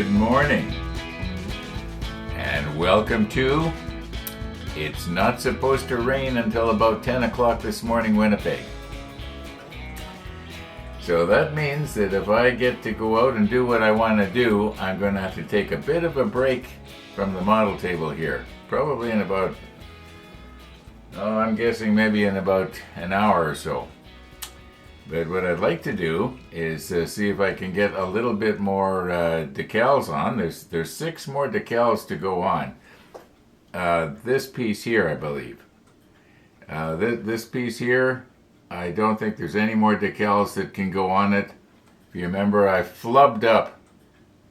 Good morning, and welcome to It's Not Supposed to Rain Until About 10 o'clock this morning, Winnipeg. So that means that if I get to go out and do what I want to do, I'm going to have to take a bit of a break from the model table here. Probably in about, I'm guessing maybe in about an hour or so. But what I'd like to do is see if I can get a little bit more decals on. There's 6 more decals to go on. This piece here, I believe. This piece here, I don't think there's any more decals that can go on it. If you remember, I flubbed up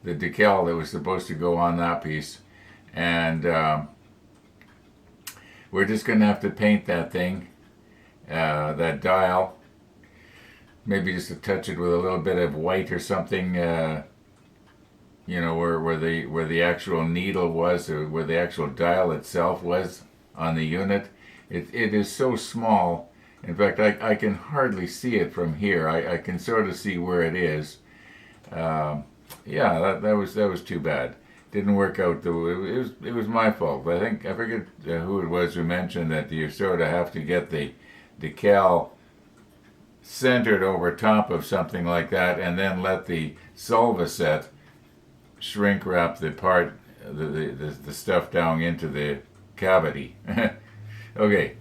the decal that was supposed to go on that piece. And we're just going to have to paint that thing, that dial. Maybe just to touch it with a little bit of white or something, where the actual needle was, or where the actual dial itself was on the unit. It is so small. In fact, I can hardly see it from here. I can sort of see where it is. That was too bad. Didn't work out though. It was my fault. I forget who it was who mentioned that you sort of have to get the decal centered over top of something like that, and then let the solva set shrink wrap the part, the stuff down into the cavity. Okay.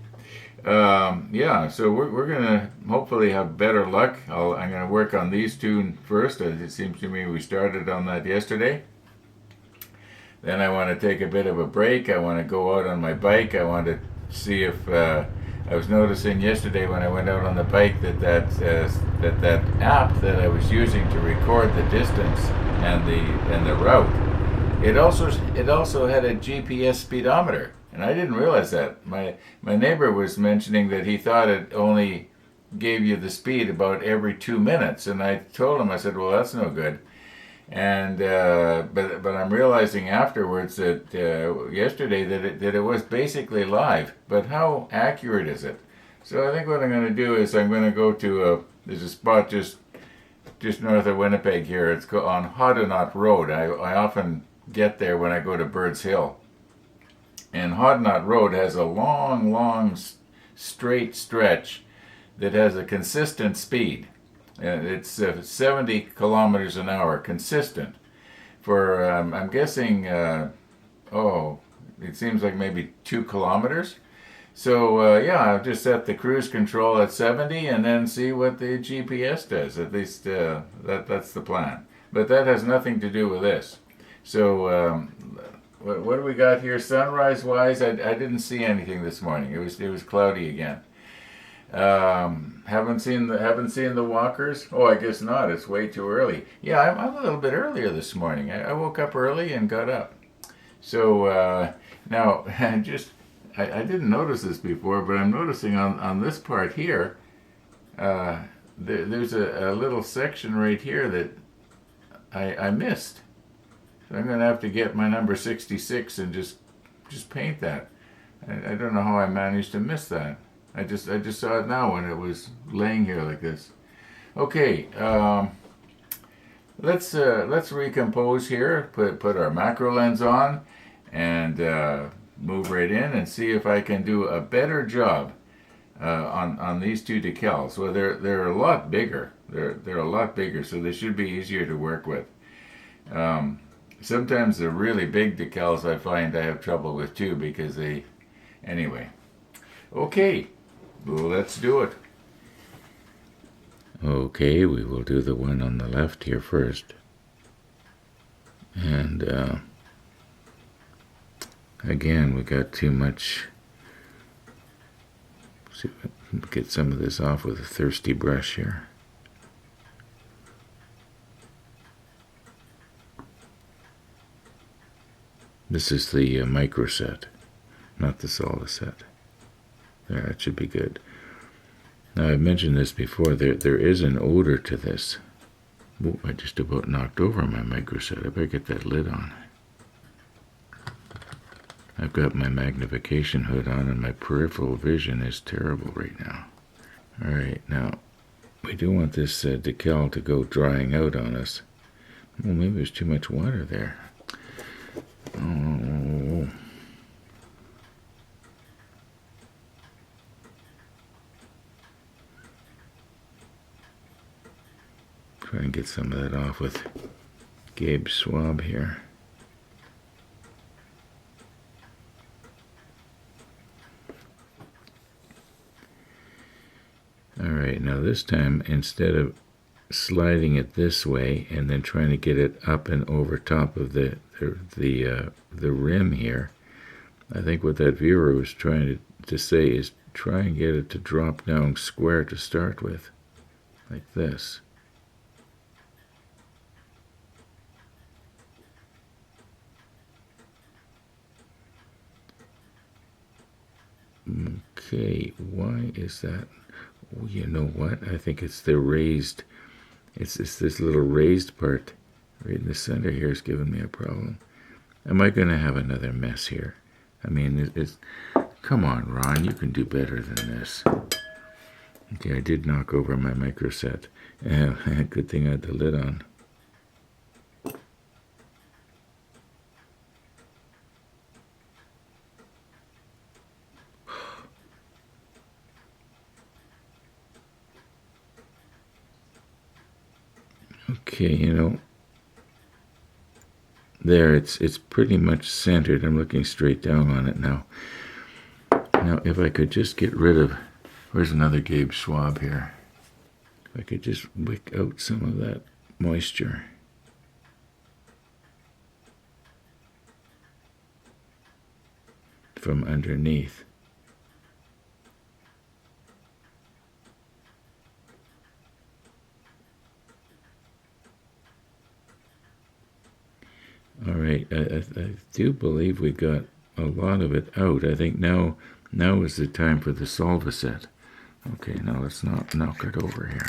So we're gonna hopefully have better luck. I'm gonna work on these 2 first, as it seems to me we started on that yesterday. Then I want to take a bit of a break. I want to go out on my bike. I want to see if I was noticing yesterday when I went out on the bike that app that I was using to record the distance and the route, it also had a GPS speedometer, and I didn't realize that. My neighbor was mentioning that he thought it only gave you the speed about every 2 minutes, and I told him, I said, well, that's no good. And but I'm realizing afterwards that yesterday that it was basically live. But how accurate is it? So I think what I'm going to do is I'm going to go to there's a spot just north of Winnipeg here. It's on Hoddenot Road. I often get there when I go to Birds Hill. And Hoddenot Road has a long straight stretch that has a consistent speed. It's 70 kilometers an hour, consistent, for, I'm guessing, it seems like maybe 2 kilometers. So, I'll just set the cruise control at 70 and then see what the GPS does. At least that's the plan. But that has nothing to do with this. So, what do we got here? Sunrise-wise, I didn't see anything this morning. It was cloudy again. Haven't seen the walkers. Oh, I guess not. It's way too early. Yeah, I'm a little bit earlier this morning. I woke up early and got up. So now, I didn't notice this before, but I'm noticing on this part here, there's a little section right here that I missed. So I'm going to have to get my number 66 and just paint that. I don't know how I managed to miss that. I just saw it now when it was laying here like this. Okay, let's recompose here. Put our macro lens on, and move right in and see if I can do a better job on these 2 decals. Well, they're a lot bigger. They're a lot bigger, so they should be easier to work with. Sometimes the really big decals I find I have trouble with too, because anyway. Okay. Let's do it. Okay, we will do the one on the left here first. And again, we got too much. See if I can get some of this off with a thirsty brush here. This is the micro set, not the solid set. There, that should be good. Now, I've mentioned this before. There is an odor to this. Oh, I just about knocked over my micro set. I better get that lid on. I've got my magnification hood on, and my peripheral vision is terrible right now. All right, now we do want this decal to go drying out on us, Well, maybe there's too much water there. Oh. Try and get some of that off with Gabe Swab here. Alright, now this time, instead of sliding it this way and then trying to get it up and over top of the rim here, I think what that viewer was trying to say is try and get it to drop down square to start with, like this. Okay, why is that? Oh, you know what? I think it's the raised, it's this little raised part right in the center here is giving me a problem. Am I going to have another mess here? I mean, come on, Ron, you can do better than this. Okay, I did knock over my micro set. Good thing I had the lid on. Okay, you know, there, it's pretty much centered. I'm looking straight down on it now. Now, if I could just get rid of, where's another Gabe Schwab here? If I could just wick out some of that moisture. From underneath. All right, I do believe we got a lot of it out. I think now is the time for the Solvaset. Okay, now let's not knock it over here.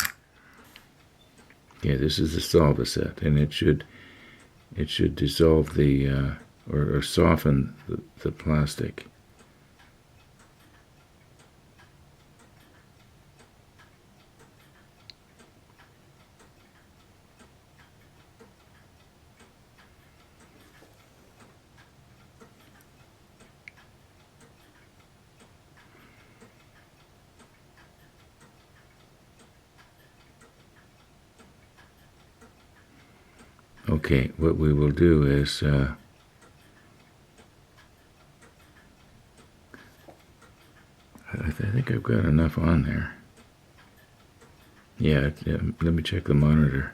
Yeah, this is the Solvaset, and it should dissolve the or soften the plastic. Okay, what we will do is I think I've got enough on there. Yeah, let me check the monitor.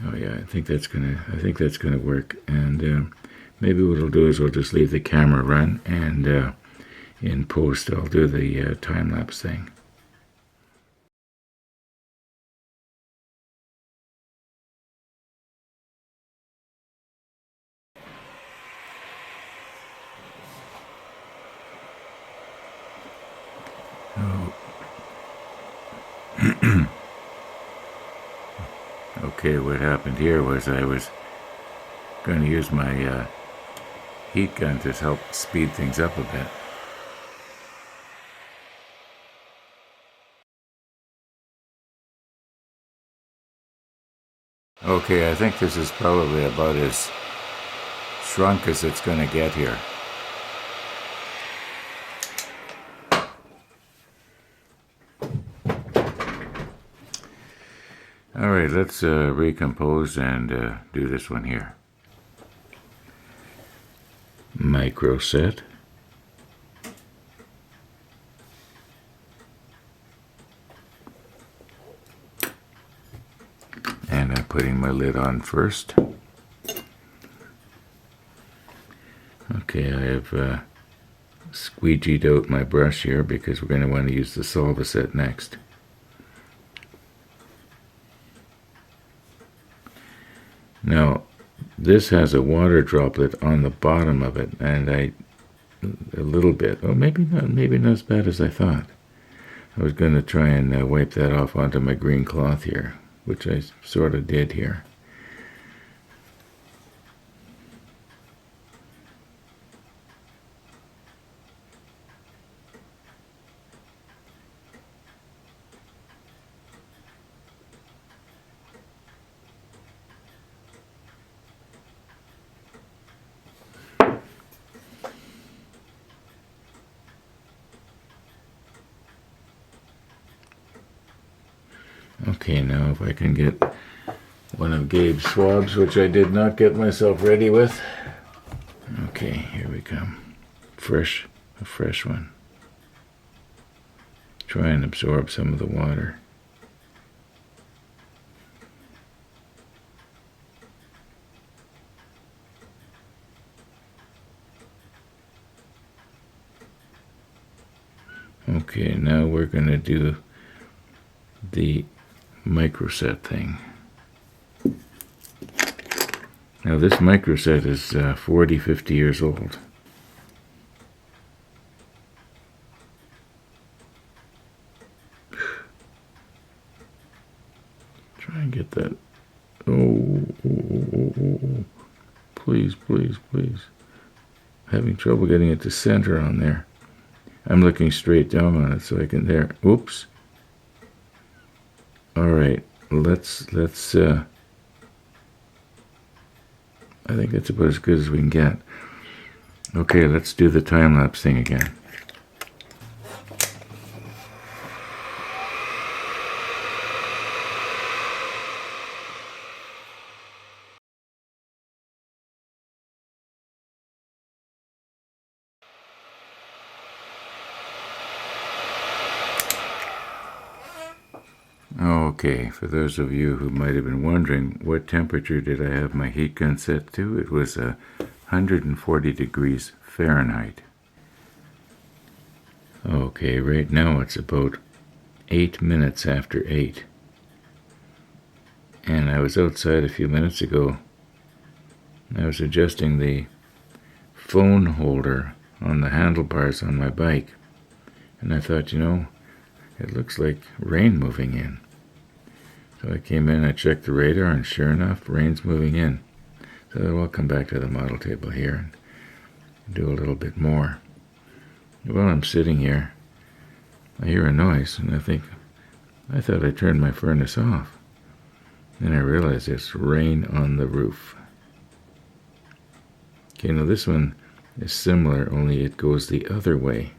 Oh yeah, I think that's gonna work. And maybe what I'll do is we'll just leave the camera run, and in post I'll do the time lapse thing. Okay, what happened here was I was going to use my heat gun to help speed things up a bit. Okay, I think this is probably about as shrunk as it's going to get here. All right, let's recompose and do this one here. Micro set. And I'm putting my lid on first. Okay, I have squeegeed out my brush here because we're going to want to use the Solvaset next. Now, this has a water droplet on the bottom of it, and a little bit. Oh, maybe not as bad as I thought. I was going to try and wipe that off onto my green cloth here, which I sort of did here. Okay, now if I can get one of Gabe's swabs, which I did not get myself ready with. Okay, here we come. A fresh one. Try and absorb some of the water. Okay, now we're going to do the microset thing. Now this microset is 40, 50 years old. Try and get that. Oh. Please, please, please. Having trouble getting it to center on there. I'm looking straight down on it so I can there. Oops. All right, let's I think that's about as good as we can get. Okay, let's do the time-lapse thing again. Okay, for those of you who might have been wondering, what temperature did I have my heat gun set to? It was 140 degrees Fahrenheit. Okay, right now it's about 8 minutes after 8. And I was outside a few minutes ago. I was adjusting the phone holder on the handlebars on my bike. And I thought, it looks like rain moving in. So I came in, I checked the radar, and sure enough, rain's moving in. So I'll come back to the model table here and do a little bit more. While I'm sitting here, I hear a noise, and I thought I turned my furnace off. Then I realized it's rain on the roof. Okay, now this one is similar, only it goes the other way.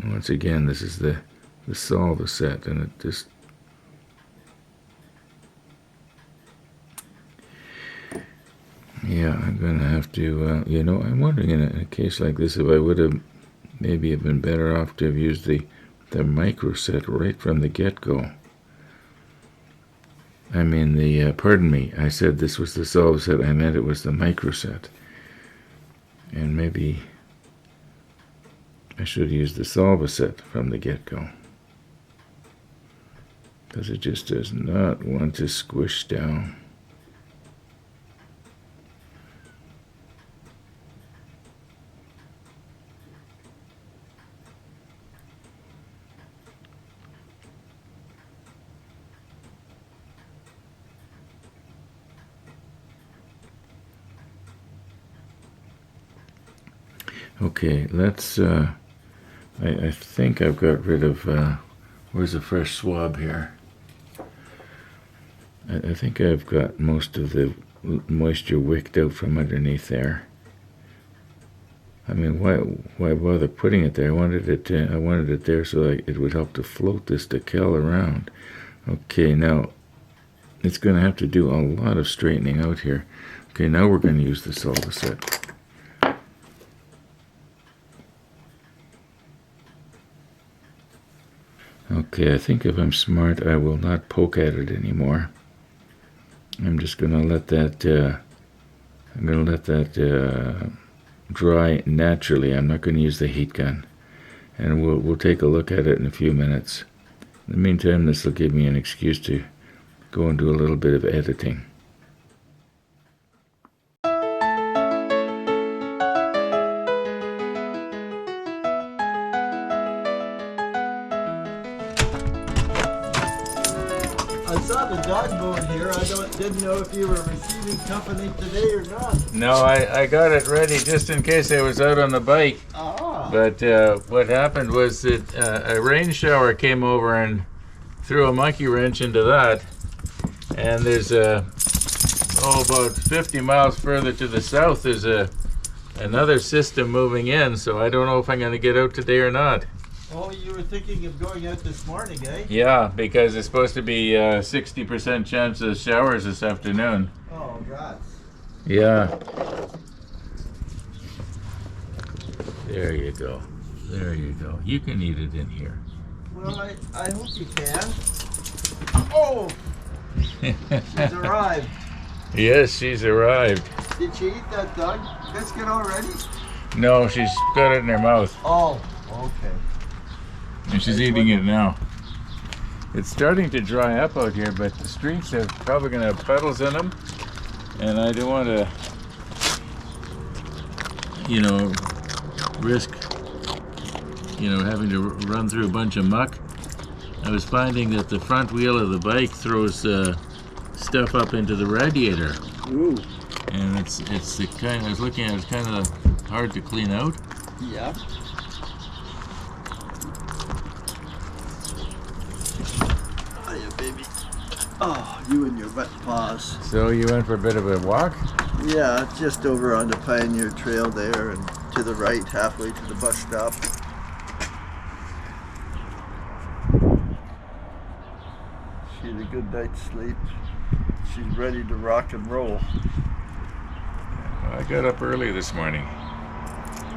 Once again, this is the Salva set, and it just... Yeah, I'm going to have to, I'm wondering in a case like this if I would have maybe have been better off to have used the micro set right from the get-go. I mean, pardon me, I said this was the Salva set, I meant it was the micro set. And maybe I should have used the Salva set from the get-go, because it just does not want to squish down. Okay, let's, I think I've got rid of, where's the fresh swab here? I think I've got most of the moisture wicked out from underneath there. I mean, why bother putting it there? I wanted it there so that it would help to float this decal around. Okay, now it's going to have to do a lot of straightening out here. Okay, now we're going to use the Salva set. Okay, I think if I'm smart, I will not poke at it anymore. I'm just going to let that, dry naturally. I'm not going to use the heat gun. And we'll take a look at it in a few minutes. In the meantime, this will give me an excuse to go and do a little bit of editing. I saw the dog bone here. I didn't know if you were receiving company today or not. No, I got it ready just in case I was out on the bike. Ah. But what happened was that a rain shower came over and threw a monkey wrench into that. And there's about 50 miles further to the south, there's a another system moving in, so I don't know if I'm going to get out today or not. Oh, you were thinking of going out this morning, eh? Yeah, because it's supposed to be 60% chance of showers this afternoon. Oh, God. Yeah. There you go. There you go. You can eat it in here. Well, I hope you can. Oh! She's arrived. Yes, she's arrived. Did she eat that dog biscuit already? No, she's got it in her mouth. Oh, okay. And she's eating it now. It's starting to dry up out here, but the streets are probably going to have puddles in them. And I don't want to, risk, having to run through a bunch of muck. I was finding that the front wheel of the bike throws stuff up into the radiator. Ooh. And it's the kind, I was looking at it, it's kind of hard to clean out. Yeah. Hiya, baby. Oh, you and your wet paws. So you went for a bit of a walk? Yeah, just over on the Pioneer Trail there and to the right, halfway to the bus stop. She had a good night's sleep. She's ready to rock and roll. I got up early this morning.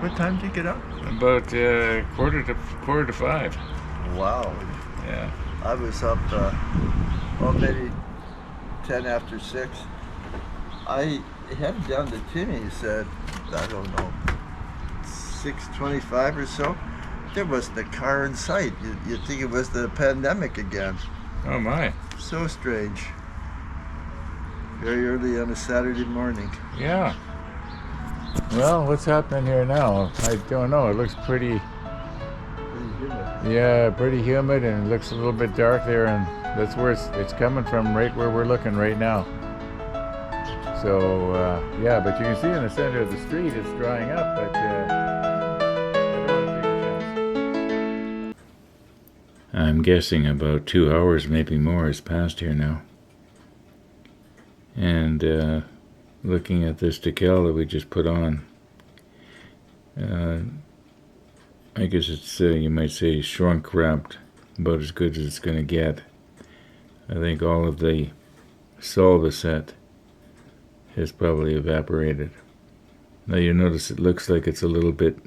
What time did you get up? About quarter to 5. Wow. Yeah. I was up, maybe 10 after 6. I headed down to Timmy's at, I don't know, 6:25 or so. There wasn't a car in sight. You'd think it was the pandemic again. Oh my. So strange. Very early on a Saturday morning. Yeah. Well, what's happening here now? I don't know. It looks pretty humid, and it looks a little bit dark there, and that's where it's coming from, right where we're looking right now. So, but you can see in the center of the street it's drying up, but I don't want to take a chance. I'm guessing about 2 hours, maybe more, has passed here now. And looking at this decal that we just put on, I guess it's, you might say, shrunk wrapped, about as good as it's going to get. I think all of the solvaset has probably evaporated. Now you notice it looks like it's a little bit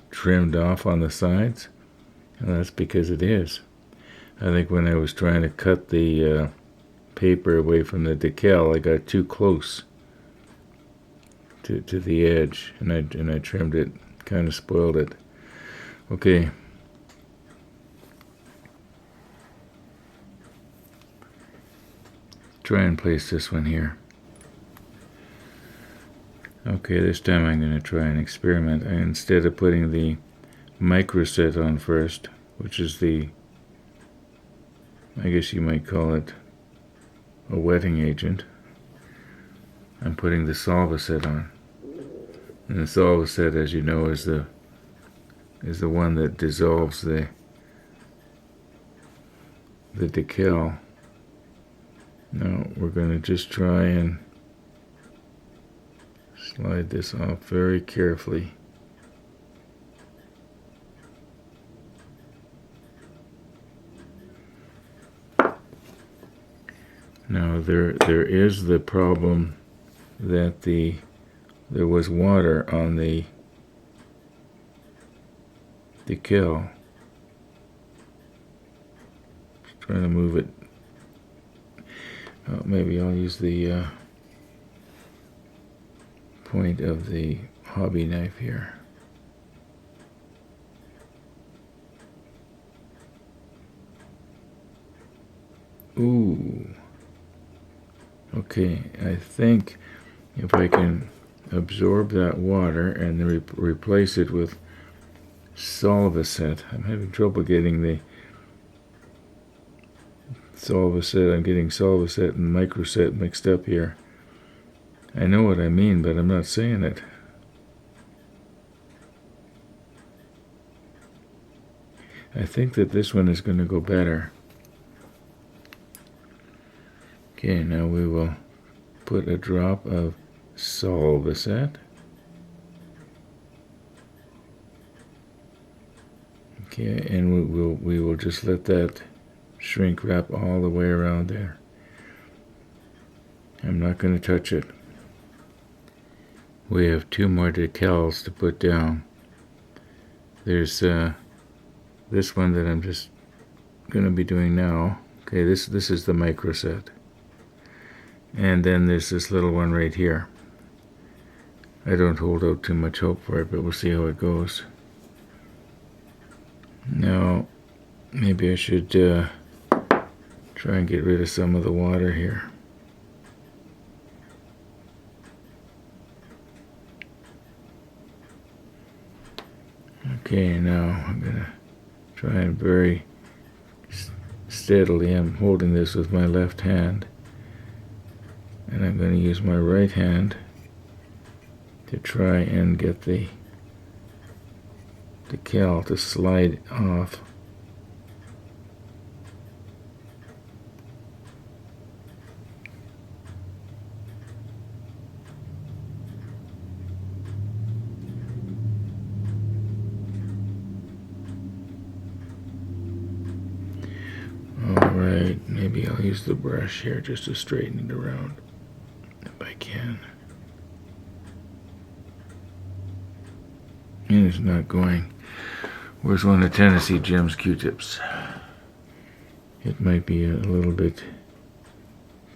trimmed off on the sides, and that's because it is. I think when I was trying to cut the paper away from the decal, I got too close to the edge, and I trimmed it, kind of spoiled it. Okay. Try and place this one here. Okay, this time I'm going to try an experiment. Instead of putting the microset on first, which is the, I guess you might call it a wetting agent, I'm putting the solvaset on. And the solvaset, as you know, is the one that dissolves the decal. Now we're going to just try and slide this off very carefully. Now there is the problem that there was water on the decal. Just trying to move it. Oh, maybe I'll use the point of the hobby knife here. Ooh. Okay, I think if I can absorb that water and then replace it with solvaset. I'm having trouble getting the solvaset. I'm getting solvaset and microset mixed up here. I know what I mean, but I'm not saying it. I think that this one is going to go better. Okay, now we will put a drop of solvaset. Okay, and we will just let that shrink wrap all the way around there. I'm not going to touch it. We have 2 more decals to put down. There's this one that I'm just going to be doing now. Okay, this is the micro set. And then there's this little one right here. I don't hold out too much hope for it, but we'll see how it goes. Now, maybe I should try and get rid of some of the water here. Okay, now I'm going to try and very steadily, I'm holding this with my left hand, and I'm going to use my right hand to try and get the decal to slide off. Alright, maybe I'll use the brush here just to straighten it around if I can. And it's not going. Where's one of Tennessee Jim's Q-tips? It might be a little bit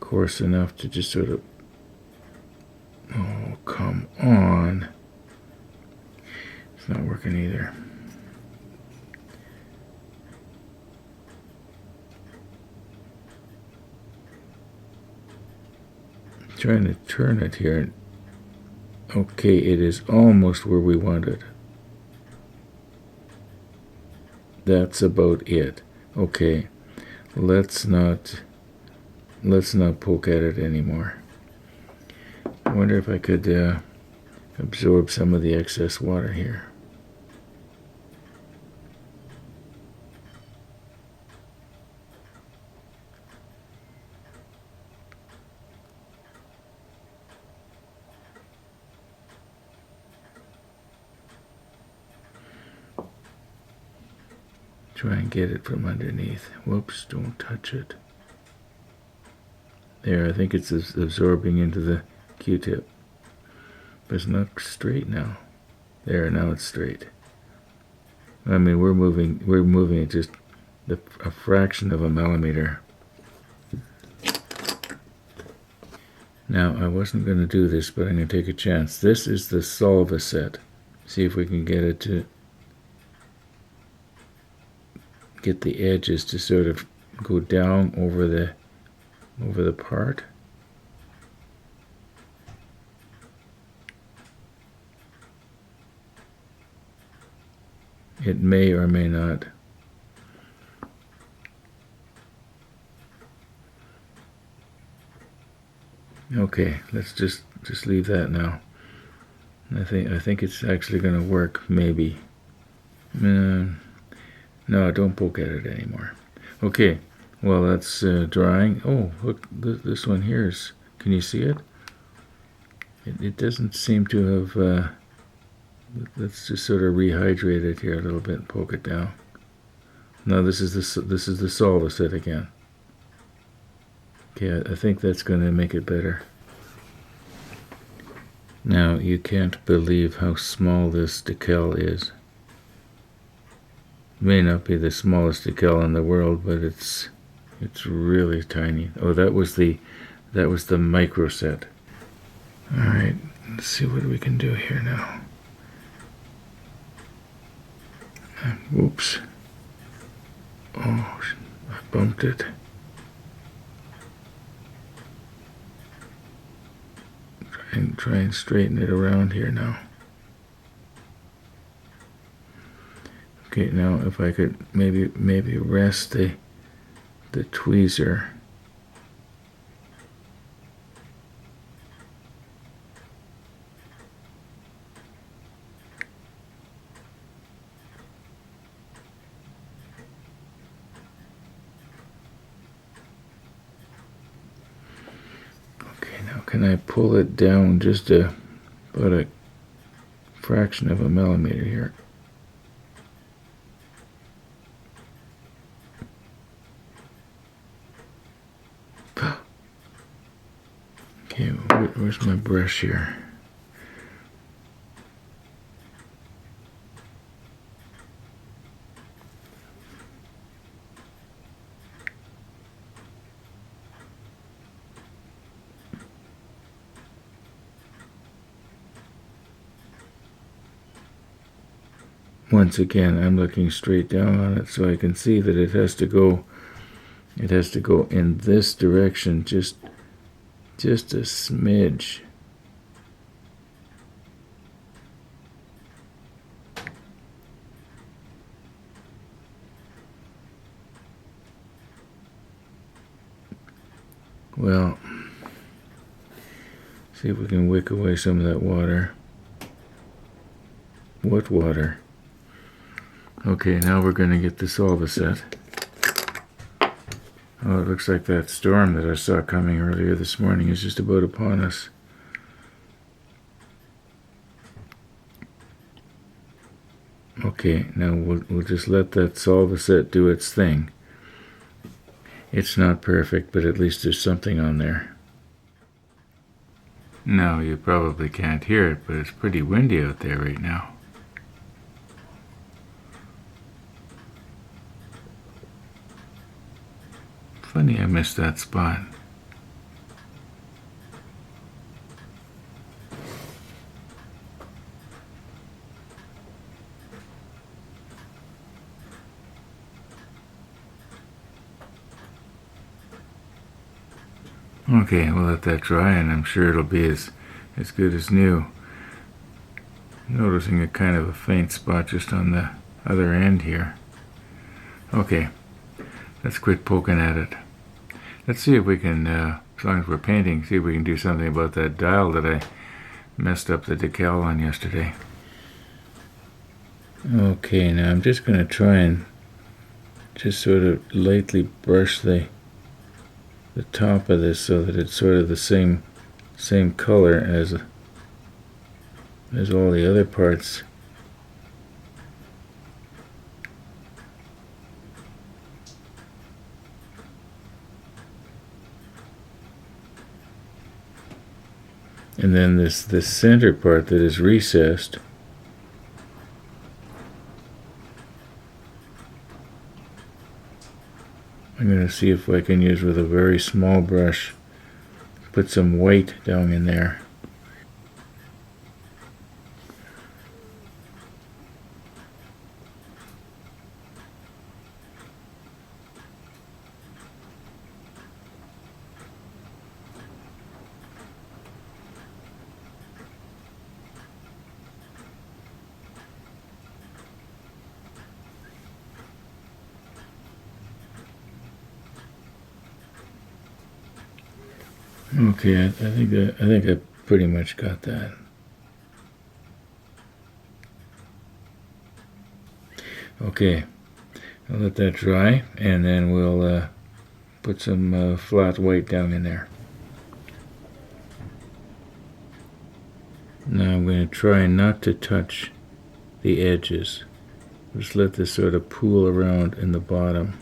coarse enough to just sort of... Oh, come on. It's not working either. Trying to turn it here. Okay, it is almost where we want it. That's about it. Okay, let's not poke at it anymore. I wonder if I could absorb some of the excess water here. Try and get it from underneath. Whoops, don't touch it. There, I think it's absorbing into the Q-tip. But it's not straight now. There, now it's straight. I mean, we're moving it just a fraction of a millimeter. Now, I wasn't going to do this, but I'm going to take a chance. This is the Salva set. See if we can get it to get the edges to sort of go down over the part. It may or may not. Okay, let's just leave that now. I think it's actually going to work, maybe. No, don't poke at it anymore. Okay, well, that's drying. Oh, look, this one here is, can you see it? It doesn't seem to have, let's just sort of rehydrate it here a little bit and poke it down. Now this is the Salva set again. Okay, I think that's going to make it better. Now, you can't believe how small this decal is. May not be the smallest decal in the world, but it's really tiny. Oh, that was the micro set. All right, let's see what we can do here now. Whoops. Oh, I bumped it. Try and straighten it around here now. Okay, now if I could maybe rest the tweezer. Okay, now can I pull it down just about a fraction of a millimeter here? Okay, where's my brush here? Once again, I'm looking straight down on it so I can see that it has to go in this direction, just a smidge. Well, see if we can wick away some of that water. What water? Okay, now we're going to get the solvaset. Oh, it looks like that storm that I saw coming earlier this morning is just about upon us. Okay, now we'll just let that solvaset do its thing. It's not perfect, but at least there's something on there. No, you probably can't hear it, but it's pretty windy out there right now. Funny I missed that spot. Okay, we'll let that dry, and I'm sure it'll be as good as new. Noticing a kind of a faint spot just on the other end here. Okay, let's quit poking at it. Let's see if we can, as long as we're painting, see if we can do something about that dial that I messed up the decal on yesterday. Okay, now I'm just going to try and just sort of lightly brush the top of this so that it's sort of the same color as all the other parts. And then this center part that is recessed, I'm going to see if I can use with a very small brush, put some white down in there. Okay, I think I pretty much got that. Okay, I'll let that dry, and then we'll put some flat white down in there. Now I'm going to try not to touch the edges. Just let this sort of pool around in the bottom.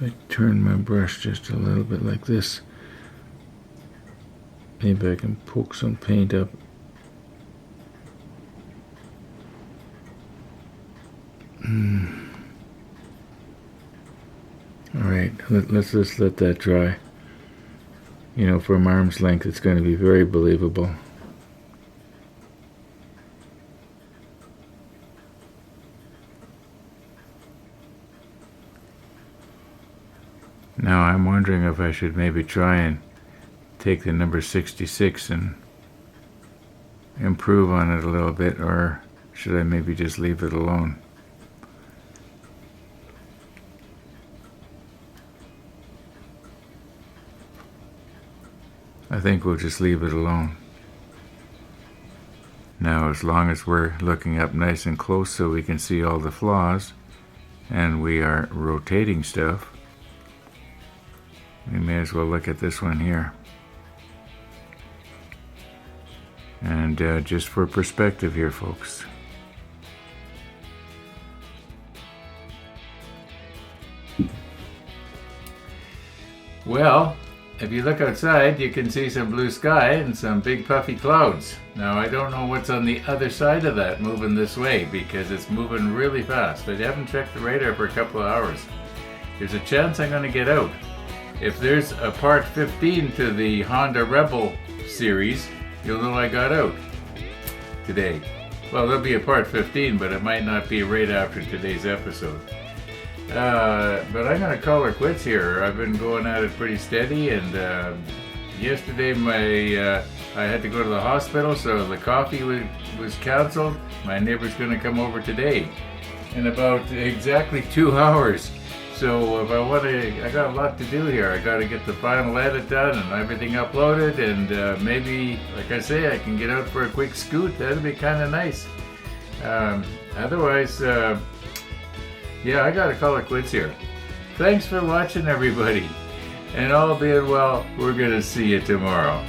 If I turn my brush just a little bit like this, maybe I can poke some paint up. Alright, let's just let that dry. You know, from arm's length, it's going to be very believable. Now I'm wondering if I should maybe try and take the number 66 and improve on it a little bit, or should I maybe just leave it alone? I think we'll just leave it alone. Now, as long as we're looking up nice and close so we can see all the flaws, and we are rotating stuff, we may as well look at this one here. And just for perspective here, folks. Well, if you look outside, you can see some blue sky and some big puffy clouds. Now, I don't know what's on the other side of that moving this way because it's moving really fast. I haven't checked the radar for a couple of hours. There's a chance I'm going to get out. If there's a part 15 to the Honda Rebel series, you'll know I got out today. Well, there'll be a part 15, but it might not be right after today's episode. But I'm going to call her quits here. I've been going at it pretty steady, and yesterday I had to go to the hospital, so the coffee was canceled. My neighbor's going to come over today in about exactly 2 hours. So if I got a lot to do here. I got to get the final edit done and everything uploaded, and maybe, like I say, I can get out for a quick scoot. That'd be kind of nice. Otherwise, yeah, I gotta call it quits here. Thanks for watching, everybody. And all being well, we're gonna see you tomorrow.